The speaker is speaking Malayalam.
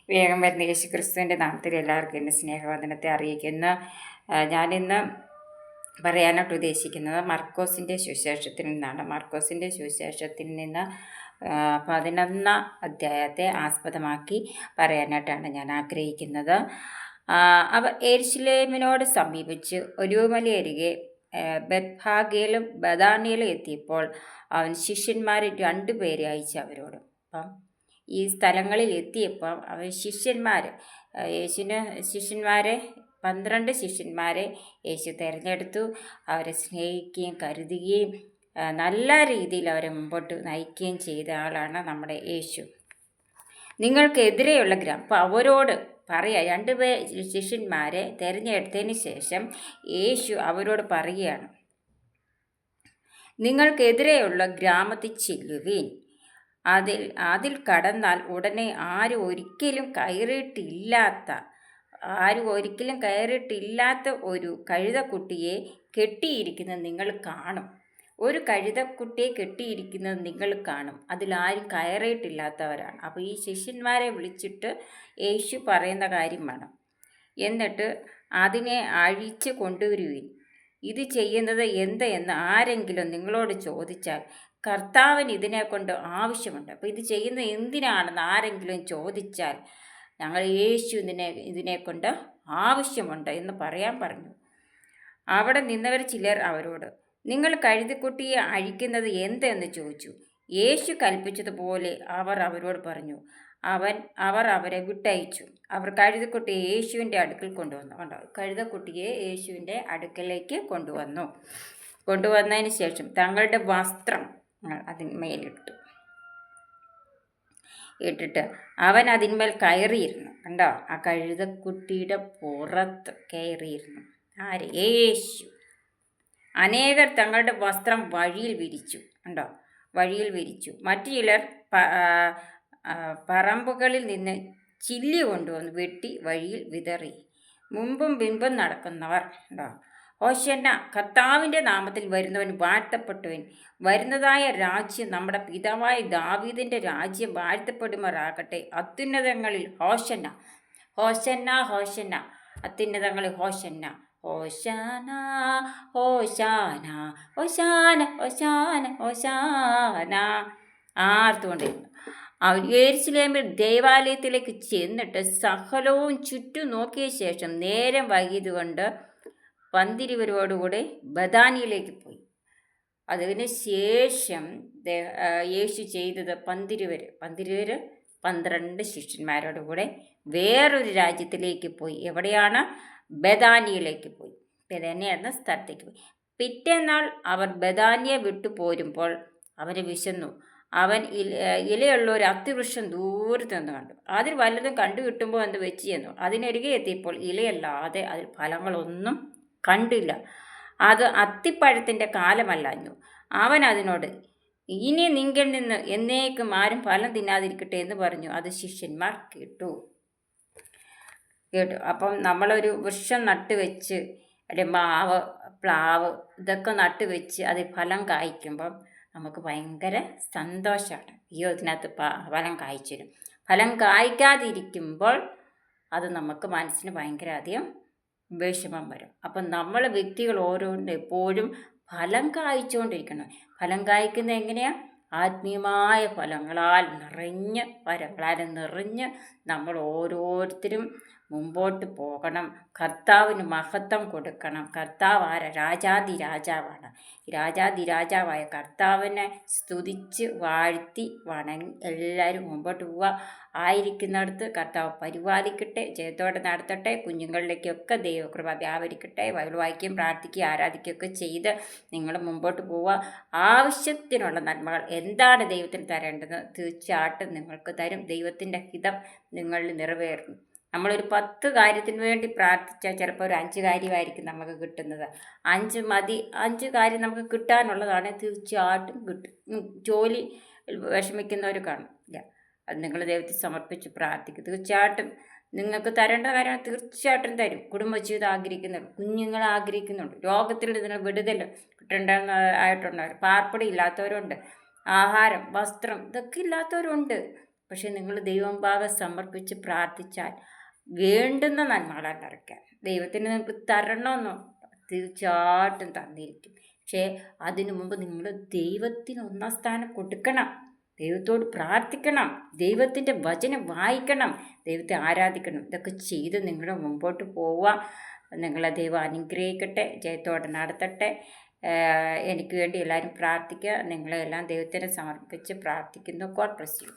വേഗം വരുന്ന യേശു ക്രിസ്തുവിൻ്റെ നാമത്തിൽ എല്ലാവർക്കും എൻ്റെ സ്നേഹവന്ദനത്തെ അറിയിക്കുന്നു. ഞാനിന്ന് പറയാനായിട്ട് ഉദ്ദേശിക്കുന്നത് മർക്കോസിൻ്റെ സുവിശേഷത്തിൽ നിന്നാണ്. മർക്കോസിൻ്റെ സുവിശേഷത്തിൽ നിന്ന് 11 അധ്യായത്തെ ആസ്പദമാക്കി പറയാനായിട്ടാണ് ഞാൻ ആഗ്രഹിക്കുന്നത്. അവർ യെരുശലേമിനോട് സമീപിച്ച് ഒലിവുമലയരികെ ബെത്ഫാഗയിലും ബഥാനിയയിലും എത്തിയപ്പോൾ അവൻ ശിഷ്യന്മാരെ 2 പേരെ അയച്ചു അവരോട്. അപ്പം ഈ സ്ഥലങ്ങളിൽ എത്തിയപ്പോൾ അവൻ ശിഷ്യന്മാരെ 12 ശിഷ്യന്മാരെ യേശു തിരഞ്ഞെടുത്തു. അവരെ സ്നേഹിക്കുകയും കരുതുകയും നല്ല രീതിയിൽ അവരെ മുമ്പോട്ട് നയിക്കുകയും ചെയ്ത ആളാണ് നമ്മുടെ യേശു. നിങ്ങൾക്കെതിരെയുള്ള അപ്പോൾ അവരോട് പറയുക, 2 ശിഷ്യന്മാരെ തിരഞ്ഞെടുത്തതിന് ശേഷം യേശു അവരോട് പറയുകയാണ്, നിങ്ങൾക്കെതിരെയുള്ള ഗ്രാമത്തിൽ ചെല്ലുവീൻ. അതിൽ കടന്നാൽ ഉടനെ ആരും ഒരിക്കലും കയറിയിട്ടില്ലാത്ത ഒരു കഴുതക്കുട്ടിയെ കെട്ടിയിരിക്കുന്നത് നിങ്ങൾ കാണും. ഒരു കഴുതക്കുട്ടിയെ കെട്ടിയിരിക്കുന്നത് നിങ്ങൾ കാണും. അതിലാരും കയറിയിട്ടില്ലാത്തവരാണ്. അപ്പോൾ ഈ ശിഷ്യന്മാരെ വിളിച്ചിട്ട് യേശു പറയുന്ന കാര്യമാണ്. എന്നിട്ട് അതിനെ അഴിച്ച് കൊണ്ടുവരുവിൻ. ഇത് ചെയ്യുന്നത് എന്തെന്ന് ആരെങ്കിലും നിങ്ങളോട് ചോദിച്ചാൽ കർത്താവിന് ഇതിനെക്കൊണ്ട് ആവശ്യമുണ്ട്. അപ്പോൾ ഇത് ചെയ്യുന്നത് എന്തിനാണെന്ന് ആരെങ്കിലും ചോദിച്ചാൽ ഞങ്ങൾ യേശു ഇതിനെക്കൊണ്ട് ആവശ്യമുണ്ട് എന്ന് പറയാൻ പറഞ്ഞു. അവിടെ നിന്നവർ ചിലർ അവരോട്, നിങ്ങൾ കഴുതക്കുട്ടിയെ അഴിക്കുന്നത് എന്തെന്ന് ചോദിച്ചു. യേശു കൽപ്പിച്ചതുപോലെ അവർ അവരോട് പറഞ്ഞു. അവർ അവരെ വിട്ടയച്ചു. അവർ കഴുതക്കുട്ടിയെ യേശുവിൻ്റെ അടുക്കൽ കൊണ്ടുവന്നു. കഴുതക്കുട്ടിയെ യേശുവിൻ്റെ അടുക്കലേക്ക് കൊണ്ടുവന്നതിന് ശേഷം തങ്ങളുടെ വസ്ത്രം ഇട്ടിട്ട് അവൻ അതിന്മേൽ കയറിയിരുന്നു. കണ്ടോ, ആ കഴുതക്കുട്ടിയുടെ പുറത്ത് കയറിയിരുന്നു. ആര്? യേശു. അനേകർ തങ്ങളുടെ വസ്ത്രം വഴിയിൽ വിരിച്ചു. മറ്റു ചിലർ പറമ്പുകളിൽ നിന്ന് ചില്ലി കൊണ്ടുവന്ന് വെട്ടി വഴിയിൽ വിതറി. മുമ്പും പിമ്പും നടക്കുന്നവർ ഹോശന്ന, കർത്താവിൻ്റെ നാമത്തിൽ വരുന്നവൻ വാഴ്ത്തപ്പെട്ടവൻ, വരുന്നതായ രാജ്യം നമ്മുടെ പിതാവായ ദാവീദിൻ്റെ രാജ്യം വാഴ്ത്തപ്പെടുമാറാകട്ടെ. അത്യുന്നതങ്ങളിൽ ഹോശന്ന, ഹോശന്ന, ഹോശന്ന. അത്യുന്നതങ്ങളിൽ ഹോശന്ന, ഹോശാന, ഹോശാന, ഹോശാന, ഹോശാന, ഹോശാന ആർത്തുകൊണ്ടിരുന്നു. അവൻ യെരുശലേമിൽ ദേവാലയത്തിലേക്ക് ചെന്നിട്ട് സകലവും ചുറ്റും നോക്കിയ ശേഷം നേരം വൈകിയതുകൊണ്ട് 12 ബഥാനിയയിലേക്ക് പോയി. അതിന് ശേഷം യേശു ചെയ്തത് 12 ശിഷ്യന്മാരോടുകൂടെ വേറൊരു രാജ്യത്തിലേക്ക് പോയി. എവിടെയാണ്? ബഥാനിയയിലേക്ക് പോയി. ബഥാനിയ എന്ന സ്ഥലത്തേക്ക് പോയി. പിറ്റേന്നാൾ അവർ ബഥാനിയ വിട്ടു പോരുമ്പോൾ അവന് വിശന്നു. അവൻ ഇലയുള്ള ഒരു അത്തിവൃക്ഷം ദൂരത്ത് നിന്ന് കണ്ടു. അതിൽ വല്ലതും കണ്ടു കിട്ടുമ്പോൾ എന്ത് വെച്ച് ചെന്നു. അതിനരികെ എത്തിയപ്പോൾ ഇലയല്ലാതെ അതിൽ ഫലങ്ങളൊന്നും കണ്ടില്ല. അത് അത്തിപ്പഴത്തിൻ്റെ കാലമല്ലാഞ്ഞു. അവൻ അതിനോട്, ഇനി നിങ്ങൾ നിന്ന് എന്നേക്കും ആരും ഫലം തിന്നാതിരിക്കട്ടെ എന്ന് പറഞ്ഞു. അത് ശിഷ്യന്മാർ കേട്ടു. അപ്പം നമ്മളൊരു വൃക്ഷം നട്ടുവെച്ച്, മാവ്, പ്ലാവ് ഇതൊക്കെ നട്ടുവെച്ച് അത് ഫലം കായ്ക്കുമ്പം നമുക്ക് ഭയങ്കര സന്തോഷമാണ്. ഇതിനകത്ത് ഫലം കായ്ച്ചിരും. ഫലം കായ്ക്കാതിരിക്കുമ്പോൾ അത് നമുക്ക് മനസ്സിന് ഭയങ്കര അധികം വിഷമം വരും. അപ്പം നമ്മൾ വ്യക്തികൾ ഓരോന്നും എപ്പോഴും ഫലം കായ്ച്ചുകൊണ്ടിരിക്കണം. ഫലം കായ്ക്കുന്നത് എങ്ങനെയാണ്? ആത്മീയമായ ഫലങ്ങളാൽ നിറഞ്ഞ് നമ്മൾ ഓരോരുത്തരും മുമ്പോട്ട് പോകണം. കർത്താവിന് മഹത്വം കൊടുക്കണം. കർത്താവ് ആരാ? രാജാതിരാജാവാണ്. രാജാതിരാജാവായ കർത്താവിനെ സ്തുതിച്ച് വാഴ്ത്തി വണങ്ങി എല്ലാവരും മുമ്പോട്ട് പോവുക. ആയിരിക്കുന്നിടത്ത് കർത്താവ് പരിപാലിക്കട്ടെ, ജയത്തോടെ നടത്തട്ടെ. കുഞ്ഞുങ്ങളിലേക്കൊക്കെ ദൈവകൃപ വ്യാപരിക്കട്ടെ. ബൈബിൾ വായിക്കുകയും പ്രാർത്ഥിക്കുകയും ആരാധിക്കുകയൊക്കെ ചെയ്ത് നിങ്ങൾ മുമ്പോട്ട് പോവുക. ആവശ്യത്തിനുള്ള നന്മകൾ എന്താണ് ദൈവത്തിന് തരേണ്ടത് തീർച്ചയായിട്ടും നിങ്ങൾക്ക് തരും. ദൈവത്തിൻ്റെ ഹിതം നിങ്ങളിൽ നിറവേറും. നമ്മളൊരു 10 കാര്യത്തിന് വേണ്ടി പ്രാർത്ഥിച്ചാൽ ചിലപ്പോൾ ഒരു 5 കാര്യമായിരിക്കും നമുക്ക് കിട്ടുന്നത്. 5 മതി. 5 കാര്യം നമുക്ക് കിട്ടാനുള്ളതാണ്. തീർച്ചയായിട്ടും കിട്ടും. ജോലി വിഷമിക്കുന്നവർ കാണില്ല. അത് നിങ്ങൾ ദൈവത്തിൽ സമർപ്പിച്ച് പ്രാർത്ഥിക്കും. തീർച്ചയായിട്ടും നിങ്ങൾക്ക് തരേണ്ട കാര്യം തീർച്ചയായിട്ടും തരും. കുടുംബജീവിതം ആഗ്രഹിക്കുന്നുണ്ട്, കുഞ്ഞുങ്ങൾ ആഗ്രഹിക്കുന്നുണ്ട്, രോഗത്തിൽ നിന്ന് വിടുതൽ കിട്ടേണ്ടതായിട്ടുള്ളവർ, പാർപ്പിടം ഇല്ലാത്തവരുണ്ട്, ആഹാരം, വസ്ത്രം ഇതൊക്കെ ഇല്ലാത്തവരുണ്ട്. പക്ഷെ നിങ്ങൾ ദൈവമുമ്പാകെ സമർപ്പിച്ച് പ്രാർത്ഥിച്ചാൽ വേണ്ടുന്ന നന്മകളാൽ നിറയ്ക്കാൻ ദൈവത്തിന് നിങ്ങൾക്ക് തരണമെന്നോ തീർച്ചയായിട്ടും തന്നിരിക്കും. പക്ഷേ അതിനു മുമ്പ് നിങ്ങൾ ദൈവത്തിന് ഒന്നാം സ്ഥാനം കൊടുക്കണം, ദൈവത്തോട് പ്രാർത്ഥിക്കണം, ദൈവത്തിൻ്റെ വചനം വായിക്കണം, ദൈവത്തെ ആരാധിക്കണം. ഇതൊക്കെ ചെയ്ത് നിങ്ങൾ മുമ്പോട്ട് പോവുക. നിങ്ങളെ ദൈവം അനുഗ്രഹിക്കട്ടെ, ജയത്തോടെ നടത്തട്ടെ. എനിക്ക് വേണ്ടി എല്ലാവരും പ്രാർത്ഥിക്കുക. നിങ്ങളെല്ലാം ദൈവത്തിന് സമർപ്പിച്ച് പ്രാർത്ഥിക്കുന്നു. God bless you.